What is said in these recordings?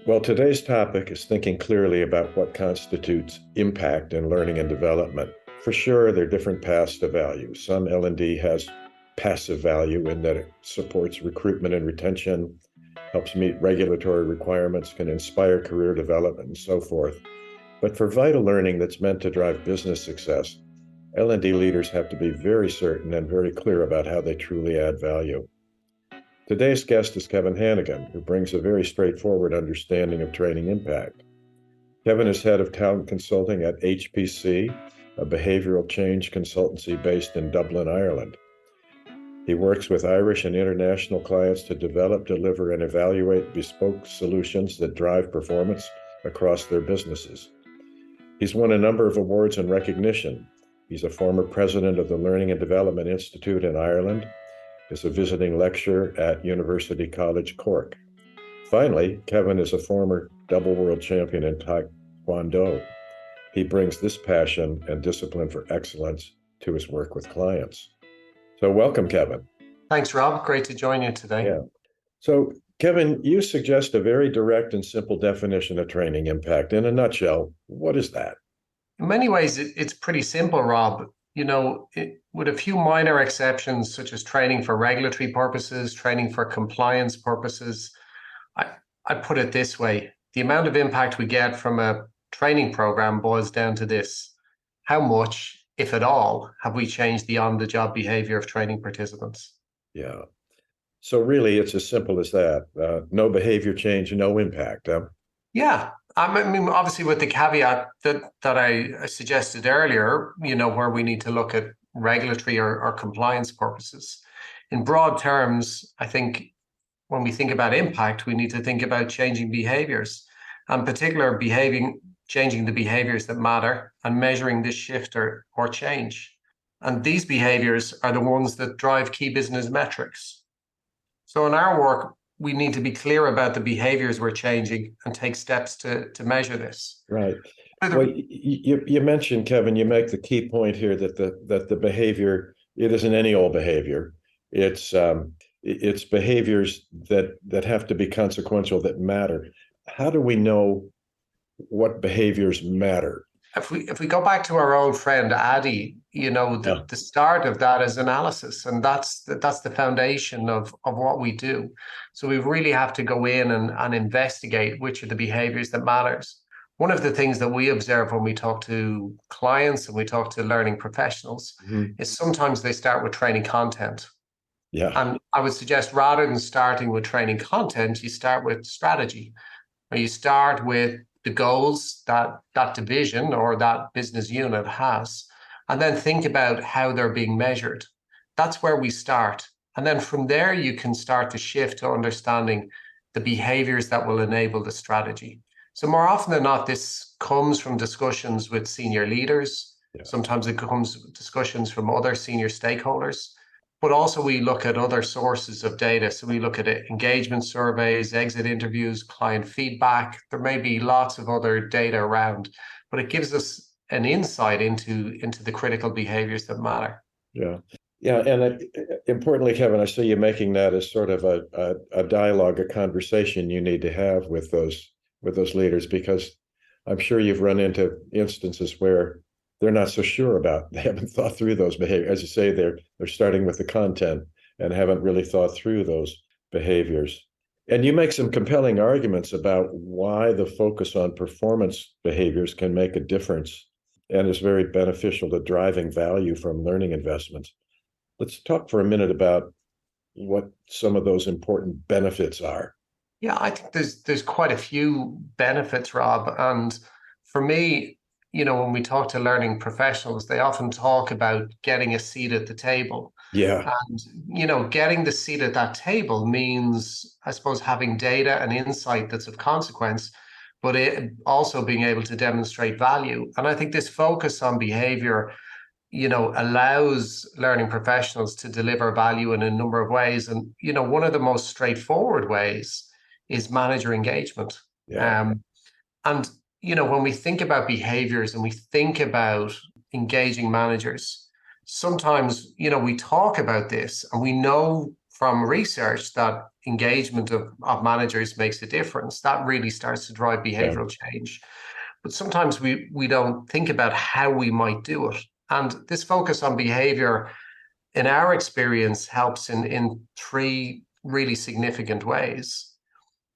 Well, today's topic is thinking clearly about what constitutes impact in learning and development. For sure, there are different paths to value. Some L&D has passive value in that it supports recruitment and retention, helps meet regulatory requirements, can inspire career development, and so forth. But for vital learning that's meant to drive business success, L&D leaders have to be very certain and very clear about how they truly add value. Today's guest is Kevin Hannigan, who brings a very straightforward understanding of training impact. Kevin is head of talent consulting at HPC, a behavioral change consultancy based in Dublin, Ireland. He works with Irish and international clients to develop, deliver, and evaluate bespoke solutions that drive performance across their businesses. He's won a number of awards and recognition. He's a former president of the Learning and Development Institute in Ireland, is a visiting lecturer at University College Cork. Finally, Kevin is a former double world champion in Taekwondo. He brings this passion and discipline for excellence to his work with clients. So welcome, Kevin. Thanks, Rob. Great to join you today. Yeah. So, Kevin, you suggest a very direct and simple definition of training impact. In a nutshell, what is that? In many ways, it's pretty simple, Rob. With a few minor exceptions, such as training for regulatory purposes, training for compliance purposes, I put it this way. The amount of impact we get from a training program boils down to this. How much, if at all, have we changed the on-the-job behavior of training participants? Yeah. So really, it's as simple as that. No behavior change, no impact. Yeah. I mean, obviously, with the caveat that I suggested earlier, where we need to look at regulatory or compliance purposes. In broad terms, I think when we think about impact, we need to think about changing behaviors, and particular changing the behaviors that matter and measuring this shift or change. And these behaviors are the ones that drive key business metrics. So in our work, we need to be clear about the behaviors we're changing and take steps to measure this. Right. Well, you mentioned, Kevin, you make the key point here that the behavior, it isn't any old behavior. It's behaviors that have to be consequential, that matter. How do we know what behaviors matter? If we go back to our old friend Addy, the start of that is analysis, and that's the foundation of what we do. So we really have to go in and investigate which are the behaviors that matters. One of the things that we observe when we talk to clients and we talk to learning professionals is sometimes they start with training content. Yeah. And I would suggest rather than starting with training content, you start with strategy, or you start with the goals that division or that business unit has, and then think about how they're being measured. That's where we start. And then from there, you can start to shift to understanding the behaviors that will enable the strategy. So more often than not, this comes from discussions with senior leaders. Yeah. Sometimes it comes with discussions from other senior stakeholders. But also we look at other sources of data. So we look at engagement surveys, exit interviews, client feedback. There may be lots of other data around, but it gives us an insight into the critical behaviors that matter. Yeah. Yeah. And importantly, Kevin, I see you making that as sort of a dialogue, a conversation you need to have with those leaders, because I'm sure you've run into instances where they're not so sure about, they haven't thought through those behaviors. As you say, they're starting with the content and haven't really thought through those behaviors. And you make some compelling arguments about why the focus on performance behaviors can make a difference and is very beneficial to driving value from learning investments. Let's talk for a minute about what some of those important benefits are. Yeah, I think there's quite a few benefits, Rob. And for me, when we talk to learning professionals, they often talk about getting a seat at the table. Yeah. And, getting the seat at that table means, I suppose, having data and insight that's of consequence, but also being able to demonstrate value. And I think this focus on behavior, allows learning professionals to deliver value in a number of ways. And, one of the most straightforward ways is manager engagement. Yeah. And when we think about behaviors and we think about engaging managers, sometimes, we talk about this and we know from research that engagement of managers makes a difference. That really starts to drive behavioral change. But sometimes we don't think about how we might do it. And this focus on behavior, in our experience, helps in three really significant ways.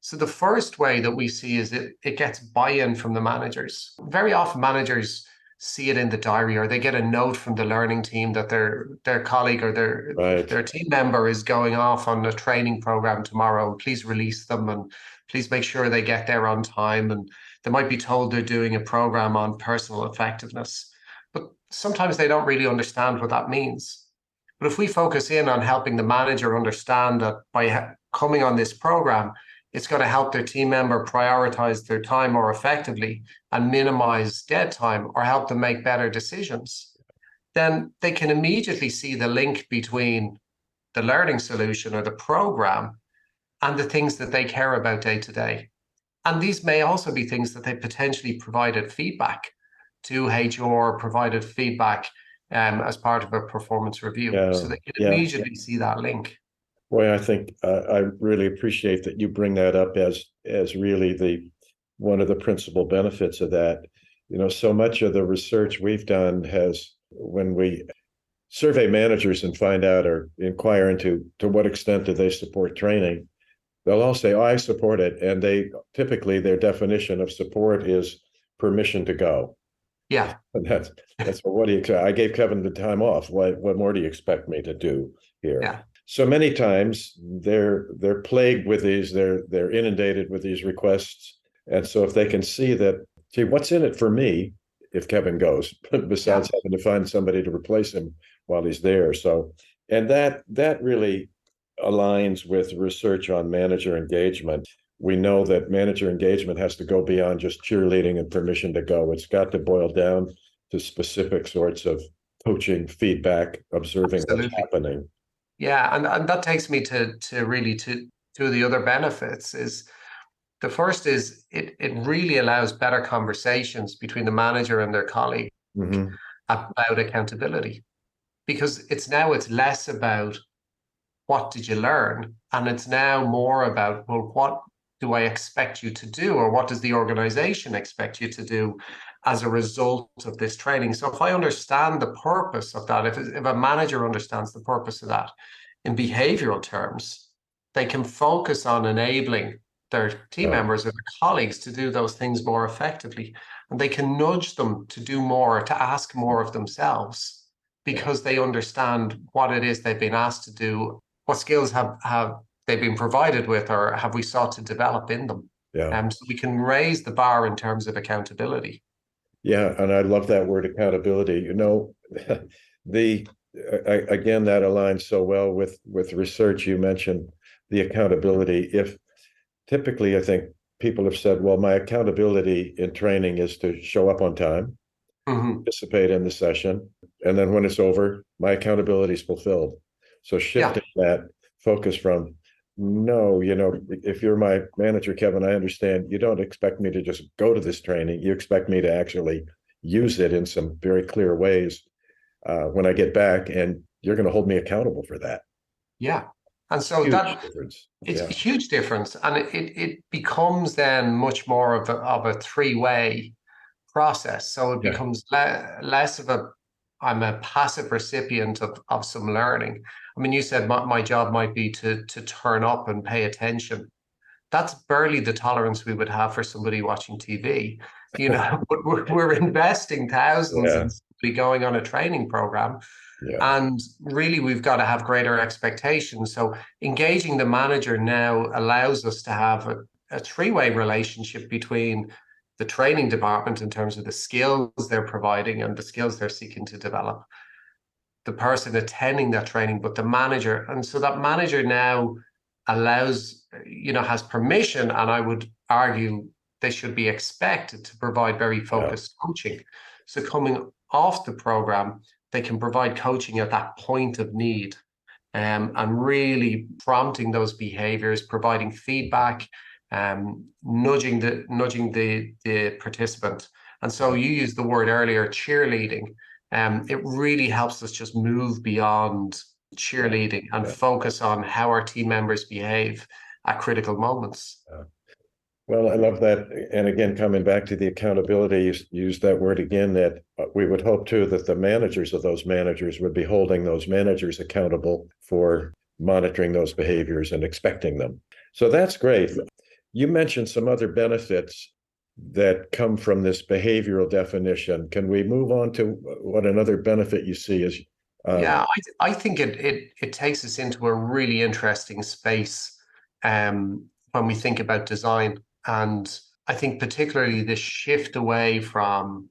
So the first way that we see is it gets buy-in from the managers. Very often managers see it in the diary, or they get a note from the learning team that their colleague or their team member is going off on a training program tomorrow. Please release them and please make sure they get there on time. And they might be told they're doing a program on personal effectiveness, but sometimes they don't really understand what that means. But if we focus in on helping the manager understand that by coming on this program, it's going to help their team member prioritize their time more effectively and minimize dead time, or help them make better decisions, then they can immediately see the link between the learning solution or the program and the things that they care about day to day. And these may also be things that they potentially provided feedback to HR, provided feedback as part of a performance review. So they can immediately see that link. Boy, I think I really appreciate that you bring that up as really one of the principal benefits of that. So much of the research we've done has, when we survey managers and find out or inquire into to what extent do they support training, they'll all say, "Oh, I support it," and typically their definition of support is permission to go. Yeah, and that's what do you expect? I gave Kevin the time off. What more do you expect me to do here? Yeah. So many times they're plagued with these, they're inundated with these requests. And so if they can see that, gee, what's in it for me if Kevin goes, besides having to find somebody to replace him while he's there. So, and that really aligns with research on manager engagement. We know that manager engagement has to go beyond just cheerleading and permission to go. It's got to boil down to specific sorts of coaching, feedback, observing what's happening. Yeah, and that takes me to really two of the other benefits. Is the first is it really allows better conversations between the manager and their colleague about accountability, because it's less about what did you learn, and it's now more about, well, what do I expect you to do, or what does the organization expect you to do as a result of this training? So if I understand the purpose of that, if a manager understands the purpose of that in behavioral terms, they can focus on enabling their team members or their colleagues to do those things more effectively. And they can nudge them to do more, to ask more of themselves, because they understand what it is they've been asked to do, what skills have they been provided with, or have we sought to develop in them. So we can raise the bar in terms of accountability. Yeah, and I love that word, accountability. Again, that aligns so well with research. You mentioned the accountability. If typically, I think people have said, well, my accountability in training is to show up on time, participate in the session, and then when it's over, my accountability is fulfilled. So shifting that focus from, no, if you're my manager, Kevin, I understand you don't expect me to just go to this training. You expect me to actually use it in some very clear ways when I get back, and you're going to hold me accountable for that. Yeah. And so it's a huge difference. And it becomes then much more of a three-way process. So it becomes less of I'm a passive recipient of some learning. I mean, you said my job might be to turn up and pay attention. That's barely the tolerance we would have for somebody watching TV, but we're investing thousands in somebody going on a training program. And really, we've got to have greater expectations. So engaging the manager now allows us to have a three-way relationship between the training department in terms of the skills they're providing and the skills they're seeking to develop, the person attending that training, but the manager. And so that manager now allows, has permission, and I would argue they should be expected to provide very focused coaching. So coming off the program, they can provide coaching at that point of need, and really prompting those behaviors, providing feedback, nudging the participant. And so you used the word earlier, cheerleading. It really helps us just move beyond Yeah. cheerleading and Yeah. focus on how our team members behave at critical moments. Yeah. Well, I love that. And again, coming back to the accountability, you used that word again, that we would hope too that the managers of those managers would be holding those managers accountable for monitoring those behaviors and expecting them. So that's great. You mentioned some other benefits that come from this behavioral definition. Can we move on to what another benefit you see is? Yeah, I think it takes us into a really interesting space when we think about design. And I think particularly the shift away from,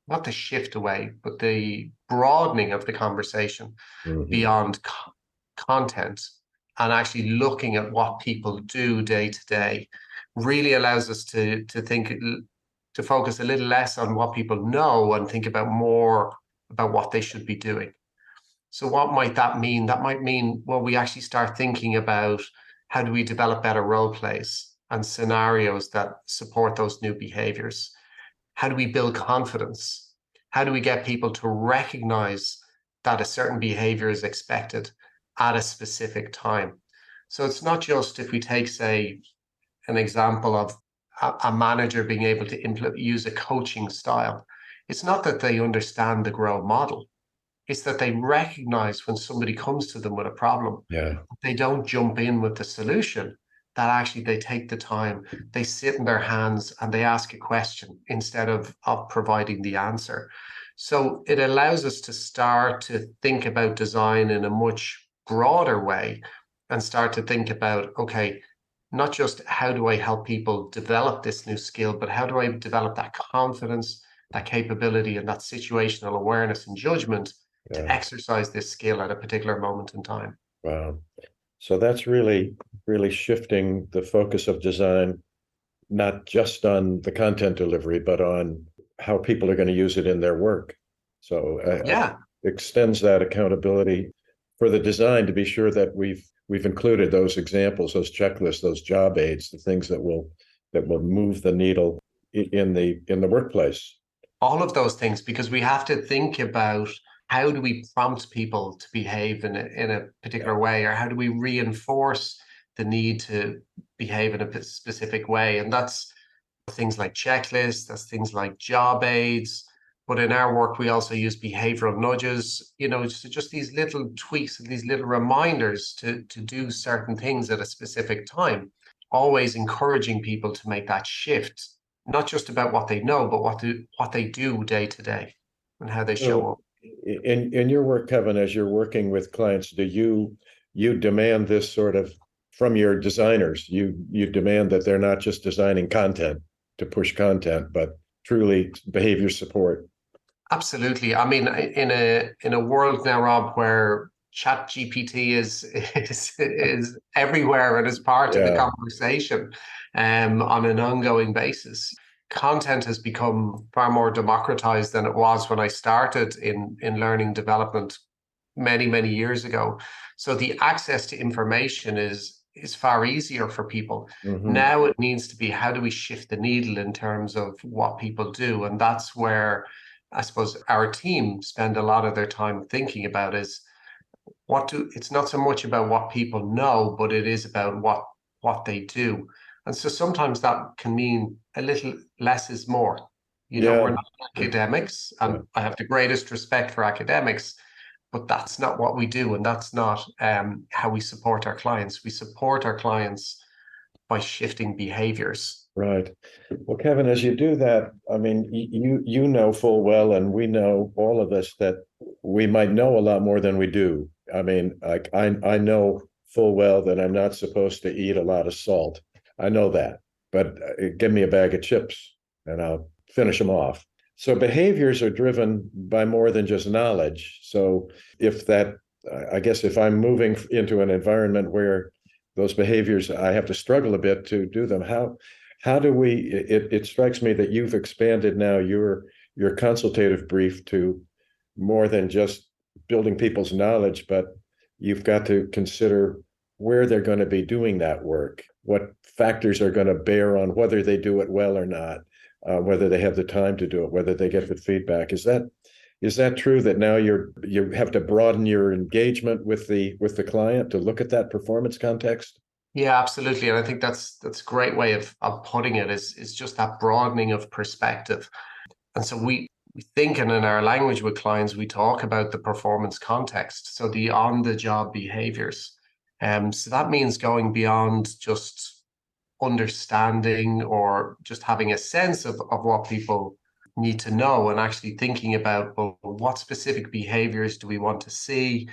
not the shift away, but the broadening of the conversation Mhm. beyond content and actually looking at what people do day to day really allows us to think, to focus a little less on what people know and think about more about what they should be doing. So what might that mean? That might mean, well, we actually start thinking about how do we develop better role plays and scenarios that support those new behaviors? How do we build confidence? How do we get people to recognize that a certain behavior is expected at a specific time? So it's not just, if we take, say, an example of a manager being able to use a coaching style. It's not that they understand the grow model. It's that they recognize when somebody comes to them with a problem, Yeah. they don't jump in with the solution, that actually they take the time, they sit in their hands and they ask a question instead of providing the answer. So it allows us to start to think about design in a much broader way and start to think about, okay, not just how do I help people develop this new skill, but how do I develop that confidence, that capability, and that situational awareness and judgment to Yeah. exercise this skill at a particular moment in time. Wow. So that's really shifting the focus of design, not just on the content delivery, but on how people are going to use it in their work. So it Yeah, extends that accountability for the design to be sure that we've included those examples, those checklists, those job aids, the things that will move the needle in the workplace. all of those things, because we have to think about how do we prompt people to behave in a Yeah. particular way, or how do we reinforce the need to behave in a specific way. And that's things like checklists, that's things like job aids. But in our work, we also use behavioral nudges, just these little tweaks and these little reminders to do certain things at a specific time, always encouraging people to make that shift, not just about what they know, but what they do day to day and how they show So up. in your work, Kevin, as you're working with clients, do you demand this sort of from your designers? You demand that they're not just designing content to push content, but truly behavior support. Absolutely. I mean, in a world now, Rob, where Chat GPT is everywhere and is part of the Yeah. conversation on an ongoing basis. Content has become far more democratized than it was when I started in learning development many, many years ago. So the access to information is far easier for people. Hmm. Now it needs to be, how do we shift the needle in terms of what people do? And that's where I suppose our team spend a lot of their time thinking about, is it's not so much about what people know, but it is about what they do. And so sometimes that can mean a little less is more. We're Yeah. not academics, Yeah. and I have the greatest respect for academics, but that's not what we do, and that's not how we support our clients. We support our clients by shifting behaviors. Right. Well, Kevin, as you do that, I mean, you know full well, and we know all of us that we might know a lot more than we do. I mean, I know full well that I'm not supposed to eat a lot of salt. I know that, but give me a bag of chips and I'll finish them off. So behaviors are driven by more than just knowledge. So if that, I guess, if I'm moving into an environment where those behaviors, I have to struggle a bit to do them. How do we, it strikes me that you've expanded now your consultative brief to more than just building people's knowledge, but you've got to consider where they're going to be doing that work, what factors are going to bear on whether they do it well or not, whether they have the time to do it, whether they get the feedback. Is that true that now you have to broaden your engagement with the client to look at that performance context? Yeah, absolutely. And I think that's a great way of putting it is just that broadening of perspective. And so we think, and in our language with clients, we talk about the performance context, so the on-the-job behaviors. So that means going beyond just understanding or just having a sense of what people need to know and actually thinking about, well, what specific behaviors do we want to see?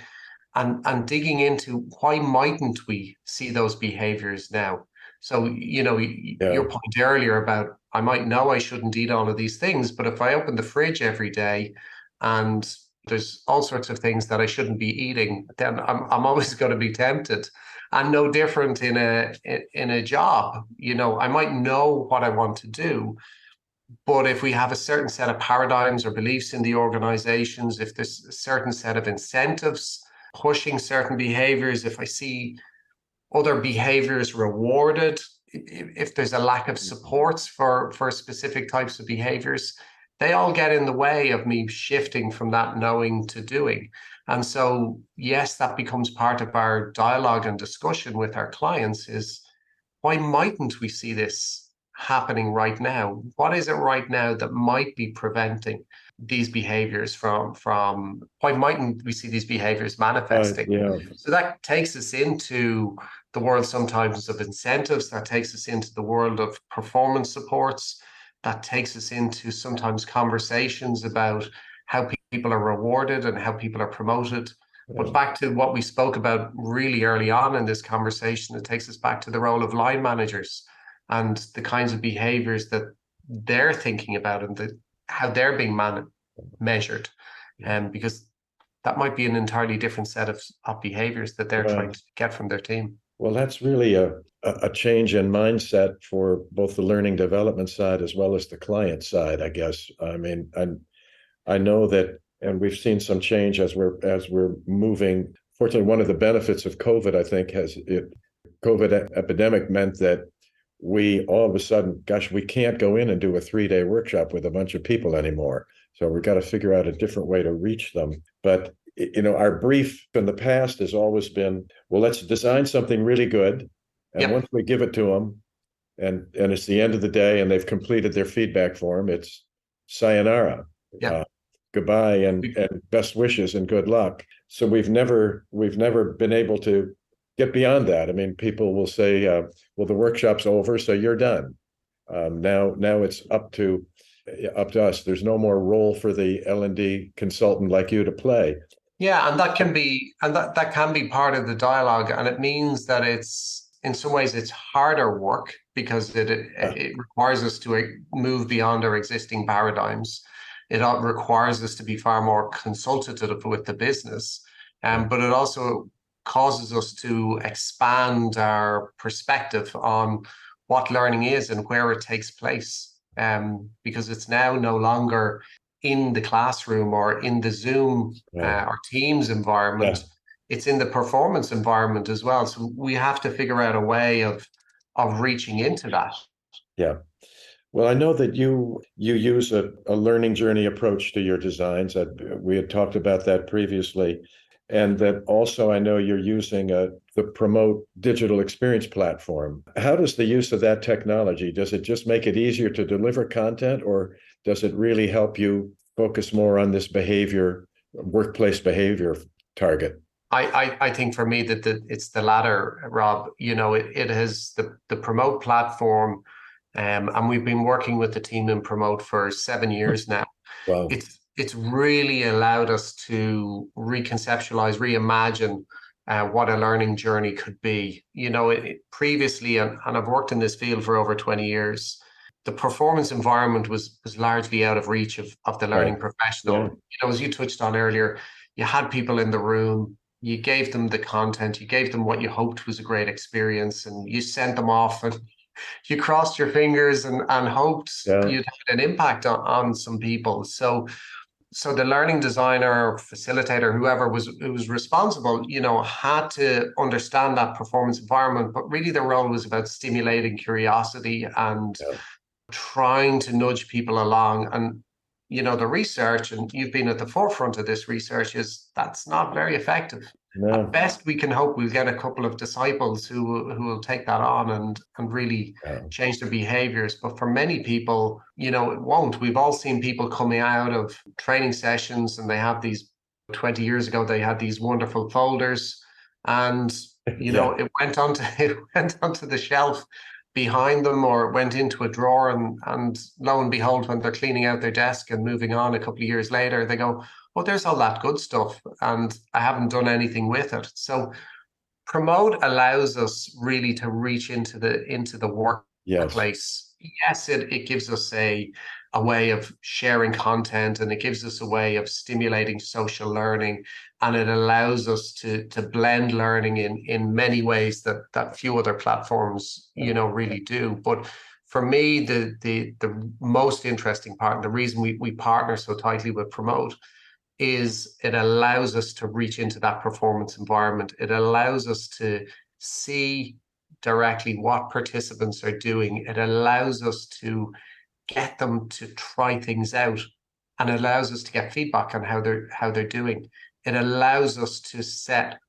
And digging into why mightn't we see those behaviors now? So, Yeah. your point earlier about I might know I shouldn't eat all of these things, but if I open the fridge every day and there's all sorts of things that I shouldn't be eating, then I'm always going to be tempted. And no different in a job. I might know what I want to do, but if we have a certain set of paradigms or beliefs in the organizations, if there's a certain set of incentives pushing certain behaviors, if I see other behaviors rewarded, if there's a lack of supports for specific types of behaviors, they all get in the way of me shifting from that knowing to doing. And so, yes, that becomes part of our dialogue and discussion with our clients is why mightn't we see this happening right now? What is it right now that might be preventing these behaviors from why mightn't we see these behaviors manifesting? Yeah. So that takes us into the world sometimes of incentives, that takes us into the world of performance supports, that takes us into sometimes conversations about how people are rewarded and how people are promoted. Yeah. But back to what we spoke about really early on in this conversation, it takes us back to the role of line managers and the kinds of behaviors that they're thinking about and how they're being measured. Because that might be an entirely different set of behaviors that they're Yeah. trying to get from their team. Well, that's really a change in mindset for both the learning development side as well as the client side, I guess. I mean, I know that, and we've seen some change as we're moving. Fortunately, one of the benefits of COVID, I think, COVID epidemic meant that we all of a sudden, gosh, we can't go in and do a 3-day workshop with a bunch of people anymore. So we've got to figure out a different way to reach them. But our brief in the past has always been, well, let's design something really good, and Yep. once we give it to them, and it's the end of the day, and they've completed their feedback form, it's sayonara, uh, Yep. goodbye, and best wishes and good luck. So we've never been able to get beyond that. I mean, people will say, well, the workshop's over, so you're done. Now it's up to us. There's no more role for the L&D consultant like you to play. Yeah, and that can be part of the dialogue, and it means that it's in some ways it's harder work because it requires us to move beyond our existing paradigms. It requires us to be far more consultative with the business, but it also causes us to expand our perspective on what learning is and where it takes place, because it's now no longer in the classroom or in the Zoom Right. or Teams environment. Yeah. It's in the performance environment as well. So we have to figure out a way of reaching into that. Yeah. Well, I know that you use a learning journey approach to your designs. We had talked about that previously. And that also I know you're using the Promote digital experience platform. How does the use of that technology, does it just make it easier to deliver content, or does it really help you focus more on this workplace behavior target? I think for me that it's the latter, Rob. It has the Promote platform, and we've been working with the team in Promote for 7 years now. Wow. It's really allowed us to reconceptualize, reimagine what a learning journey could be. Previously, and I've worked in this field for over 20 years, the performance environment was largely out of reach of the Right. learning professional. Yeah. As you touched on earlier, you had people in the room, you gave them the content, you gave them what you hoped was a great experience, and you sent them off and you crossed your fingers and hoped Yeah. you'd had an impact on some people. So the learning designer, facilitator, whoever was responsible, had to understand that performance environment. But really, the role was about stimulating curiosity and Yeah. trying to nudge people along. And the research, and you've been at the forefront of this research, is that's not very effective. At No. best, we can hope we'll get a couple of disciples who will take that on and really Yeah. change their behaviors. But for many people, it won't. We've all seen people coming out of training sessions and they have these 20 years ago, they had these wonderful folders, and Yeah. it went onto it went onto the shelf behind them, or it went into a drawer, and lo and behold, when they're cleaning out their desk and moving on a couple of years later, they go, "Oh, there's all that good stuff, and I haven't done anything with it." So promote allows us really to reach into the Yes. workplace. Yes, it gives us a way of sharing content, and it gives us a way of stimulating social learning, and it allows us to blend learning in many ways that few other platforms really do. But for me, the most interesting part, and the reason we partner so tightly with Promote, is it allows us to reach into that performance environment. It allows us to see directly what participants are doing. It allows us to get them to try things out, and it allows us to get feedback on how they're doing. It allows us to set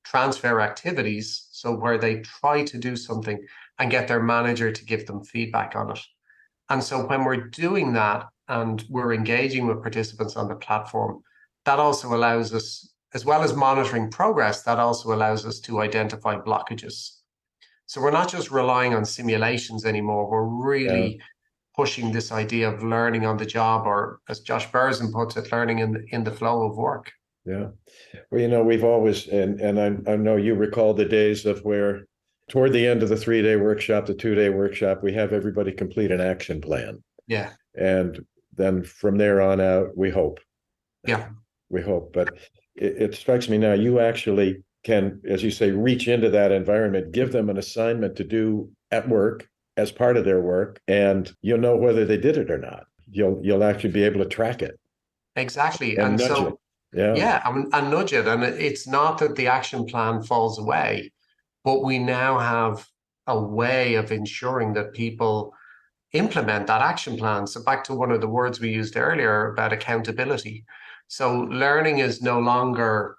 transfer activities, so where they try to do something and get their manager to give them feedback on it. And so when we're doing that and we're engaging with participants on the platform, that also allows us, as well as monitoring progress, that also allows us to identify blockages. So we're not just relying on simulations anymore. We're Yeah. really pushing this idea of learning on the job, or as Josh Berzin puts it, learning in the flow of work. Yeah. Well, we've always, and I know you recall the days of where toward the end of the 3-day workshop, the 2-day workshop, we have everybody complete an action plan. Yeah. And then from there on out, we hope. Yeah. We hope. But it strikes me now, you actually can, as you say, reach into that environment, give them an assignment to do at work as part of their work, and you'll know whether they did it or not. You'll actually be able to track it Exactly. and And nudge it. so, Yeah. yeah, and nudge it. And it's not that the action plan falls away, but we now have a way of ensuring that people implement that action plan. So back to one of the words we used earlier about accountability. So learning is no longer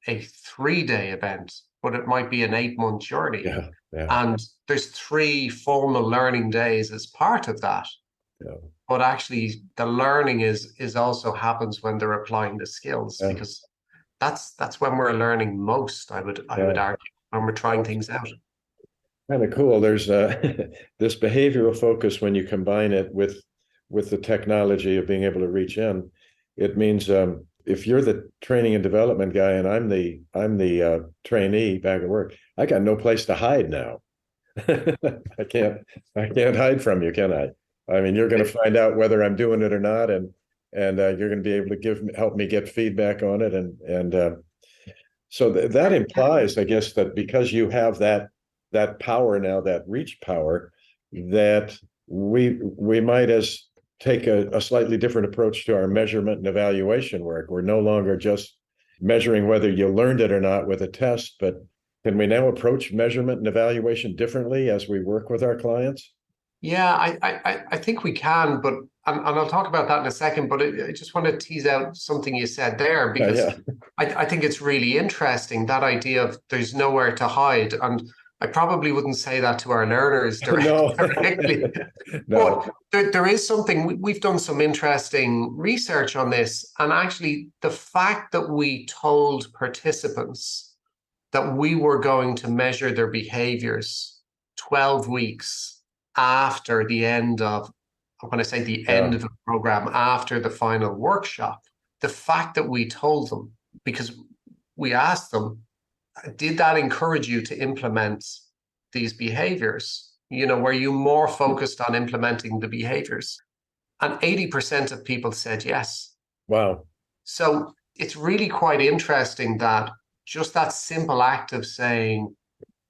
a 3-day event, but it might be an 8-month journey. Yeah. Yeah. And there's 3 formal learning days as part of that. Yeah. But actually the learning is also happens when they're applying the skills, Yeah. because that's when we're learning most, I would Yeah. argue, when we're trying things out. Kind of cool. There's this behavioral focus when you combine it with the technology of being able to reach in. It means if you're the training and development guy and I'm the trainee back at work, I got no place to hide now. I can't hide from you, can I? I mean, you're going to find out whether I'm doing it or not, and you're going to be able to help me get feedback on it, and so that implies, I guess, that because you have that power now, that reach power, that we might as take a slightly different approach to our measurement and evaluation work. We're no longer just measuring whether you learned it or not with a test, but can we now approach measurement and evaluation differently as we work with our clients? Yeah, I think we can, but and I'll talk about that in a second. But I just want to tease out something you said there, Yeah, because yeah. I think it's really interesting, that idea of there's nowhere to hide. And I probably wouldn't say that to our learners No, directly, no. but there is something. We've done some interesting research on this, and actually the fact that we told participants that we were going to measure their behaviors 12 weeks after the end of, when I say the end Yeah, of the program, after the final workshop, the fact that we told them, because we asked them, did that encourage you to implement these behaviors? Were you more focused on implementing the behaviors? And 80% of people said yes. wow. So it's really quite interesting that just that simple act of saying,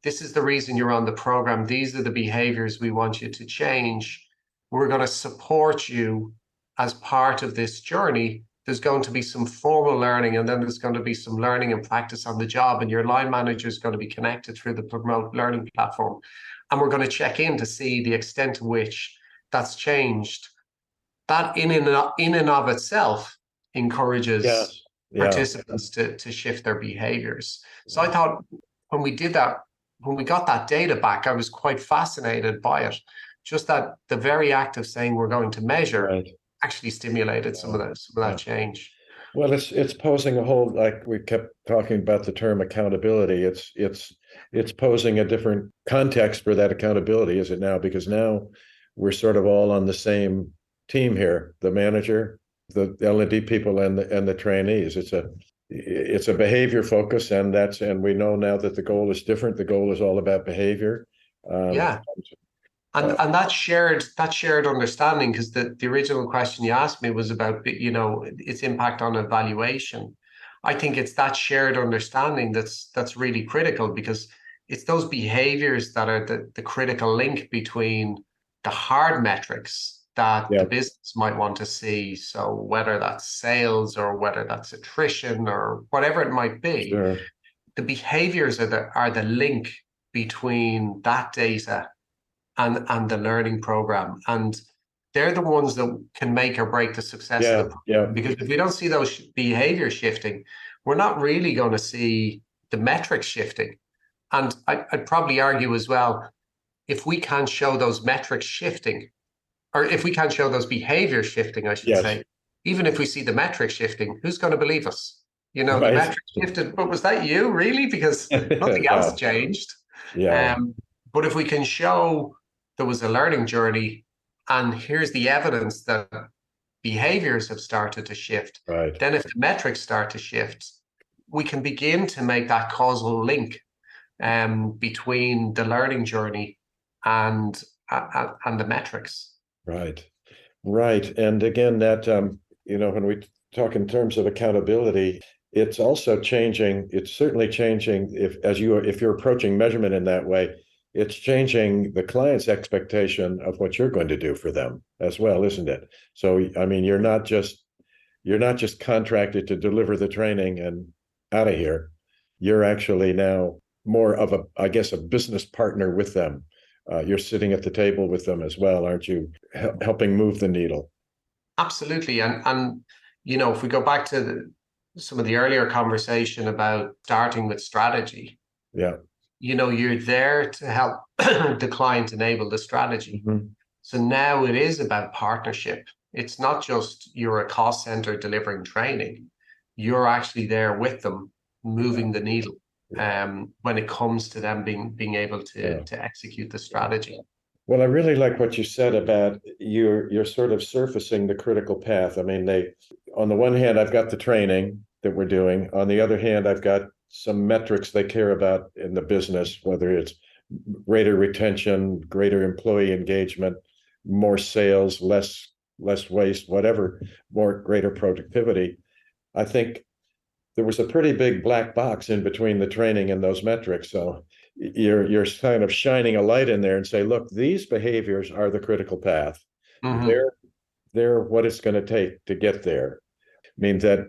this is the reason you're on the program, these are the behaviors we want you to change, we're going to support you as part of this journey. There's going to be some formal learning, and then there's going to be some learning and practice on the job, and your line manager is going to be connected through the Promote Learning platform. And we're going to check in to see the extent to which that's changed. that in and of itself encourages Yes. Yeah. participants to shift their behaviors. So I Right. thought when we did that, when we got that data back, I was quite fascinated by it. Just that the very act of saying we're going to measure Right. actually stimulated Yeah. some of Yeah. that change. Well, it's posing a whole, like we kept talking about the term accountability. It's posing a different context for that accountability, is it now? Because now we're sort of all on the same team here, the manager, the L&D people, and the trainees. It's a behavior focus, and we know now that the goal is different. The goal is all about behavior. Um, Yeah. And uh, that shared understanding, because the original question you asked me was about, its impact on evaluation. I think it's that shared understanding that's really critical, because it's those behaviors that are the critical link between the hard metrics that the yeah, business might want to see. So whether that's sales or whether that's attrition or whatever it might be, sure. the behaviors are the link between that data and the learning program. And they're the ones that can make or break the success of the Yeah, program. yeah, Because if we don't see those behavior shifting, we're not really going to see the metrics shifting. And I'd probably argue as well, if we can't show those metrics shifting, or if we can't show those behaviors shifting, I should yes, say, even if we see the metrics shifting, who's going to believe us? The right. metrics shifted, but was that you really? Because nothing else No, changed. yeah, Um, but if we can show there was a learning journey, and here's the evidence that behaviors have started to shift, right. then if the metrics start to shift, we can begin to make that causal link between the learning journey and and the metrics. Right. Right. And again, when we talk in terms of accountability, it's also changing. It's certainly changing if you're approaching measurement in that way, it's changing the client's expectation of what you're going to do for them as well, isn't it? So, I mean, you're not just contracted to deliver the training and out of here. You're actually now more of I guess, a business partner with them. You're sitting at the table with them as well, aren't you? Helping move the needle. Absolutely. And if we go back to some of the earlier conversation about starting with strategy, Yeah. you're there to help the client enable the strategy. Mhm. So now it is about partnership. It's not just you're a cost center delivering training. You're actually there with them, Yeah. moving the needle Yeah. when it comes to them being able Yeah. to execute the Yeah. strategy. Well, I really like what you said about you're sort of surfacing the critical path. I mean, on the one hand, I've got the training that we're doing. On the other hand, I've got some metrics they care about in the business, whether it's greater retention, greater employee engagement, more sales, less waste, whatever, more greater productivity. I think there was a pretty big black box in between the training and those metrics. So you're kind of shining a light in there and say, look, these behaviors are the critical path. Hmm. They're what it's going to take to get there. I mean that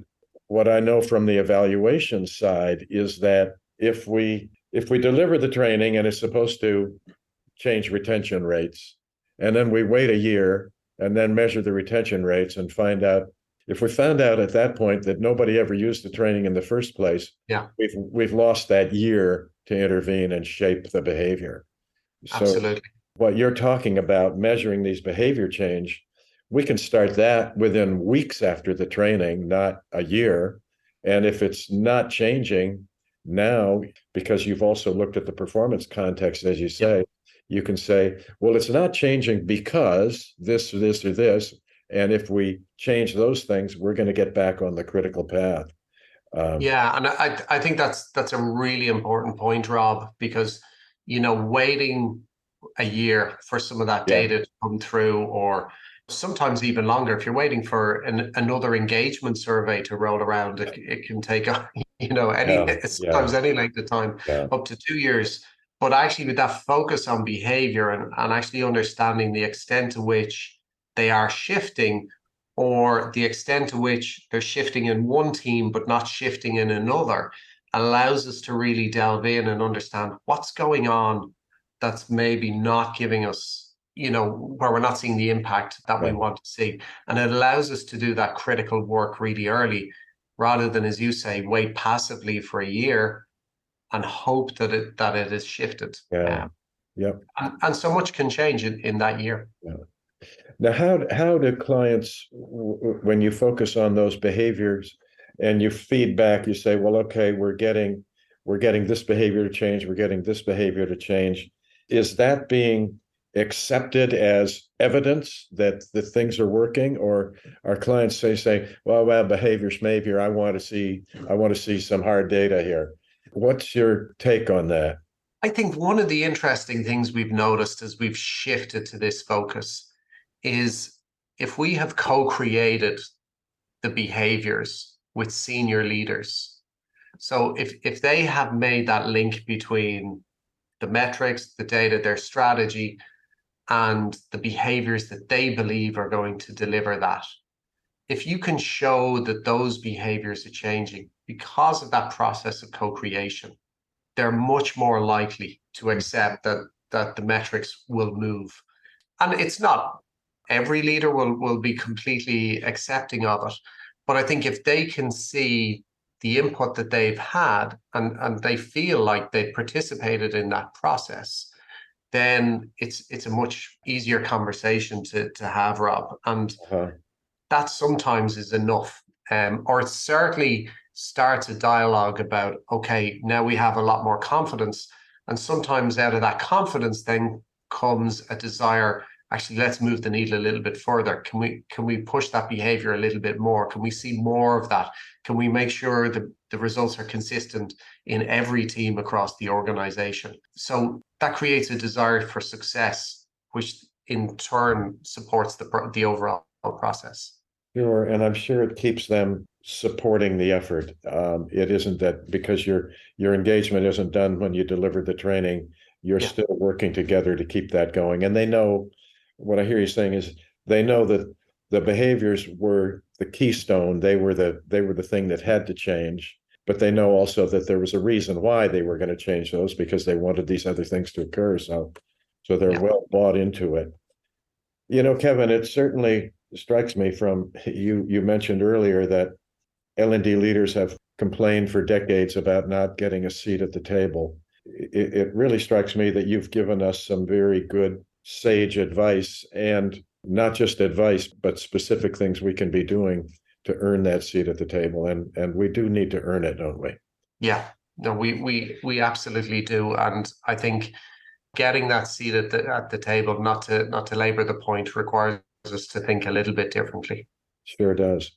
what I know from the evaluation side is that if we deliver the training and it's supposed to change retention rates, and then we wait a year and then measure the retention rates and find out if we found out at that point that nobody ever used the training in the first place, Yeah, we've lost that year to intervene and shape the behavior. So absolutely. what you're talking about, measuring these behavior change, we can start that within weeks after the training, not a year. And if it's not changing now, because you've also looked at the performance context, as you Yeah. say, you can say, well, it's not changing because this, or this. And if we change those things, we're going to get back on the critical path. Um, Yeah, and I think that's a really important point, Rob, because waiting a year for some of that yeah, data to come through, or sometimes even longer. If you're waiting for another engagement survey to roll around, it can take yeah, yeah, sometimes any length of time, yeah, up to 2 years. But actually, with that focus on behavior and actually understanding the extent to which they are shifting, or the extent to which they're shifting in one team but not shifting in another, allows us to really delve in and understand what's going on that's maybe not giving us where we're not seeing the impact that we Right. want to see. And it allows us to do that critical work really early, rather than, as you say, wait passively for a year and hope that it is shifted. Yeah. Yep. And so much can change in that year. Yeah. Now, how do clients, when you focus on those behaviors and you feed back, you say, well, okay, we're getting this behavior to change, we're getting this behavior to change. Is that being accepted as evidence that the things are working, or are clients say, well, behavior's behavior. I want to see some hard data here. What's your take on that? I think one of the interesting things we've noticed as we've shifted to this focus is if we have co-created the behaviors with senior leaders. So if they have made that link between the metrics, the data, their strategy, and the behaviors that they believe are going to deliver that, if you can show that those behaviors are changing because of that process of co-creation, they're much more likely to accept that the metrics will move. And it's not every leader will be completely accepting of it. But I think if they can see the input that they've had, and they feel like they participated in that process, then it's a much easier conversation to have, Rob. And Uh-huh. that sometimes is enough. Or it certainly starts a dialogue about, okay, now we have a lot more confidence. And sometimes out of that confidence then comes a desire, actually, let's move the needle a little bit further. Can we push that behavior a little bit more? Can we see more of that? Can we make sure that the results are consistent in every team across the organization? So that creates a desire for success, which in turn supports the overall process. Sure, and I'm sure it keeps them supporting the effort. It isn't that because your engagement isn't done when you deliver the training, you're Yeah. still working together to keep that going. And they know what I hear you saying is they know that the behaviors were the keystone. They were the thing that had to change, but they know also that there was a reason why they were going to change those because they wanted these other things to occur. So they're Yeah. well bought into it. Kevin, it certainly strikes me from you mentioned earlier that L&D leaders have complained for decades about not getting a seat at the table. It really strikes me that you've given us some very good sage advice, and not just advice, but specific things we can be doing to earn that seat at the table. And we do need to earn it, don't we? Yeah. No, we absolutely do. And I think getting that seat at the table, not to labor the point, requires us to think a little bit differently. Sure does.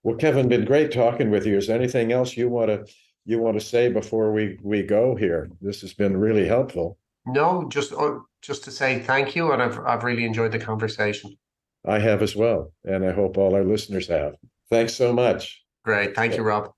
Well, Kevin, been great talking with you. Is there anything else you want to say before we go here? This has been really helpful. No, just to say thank you, and I've really enjoyed the conversation. I have as well, and I hope all our listeners have. Thanks so much. Great, thank you, Rob.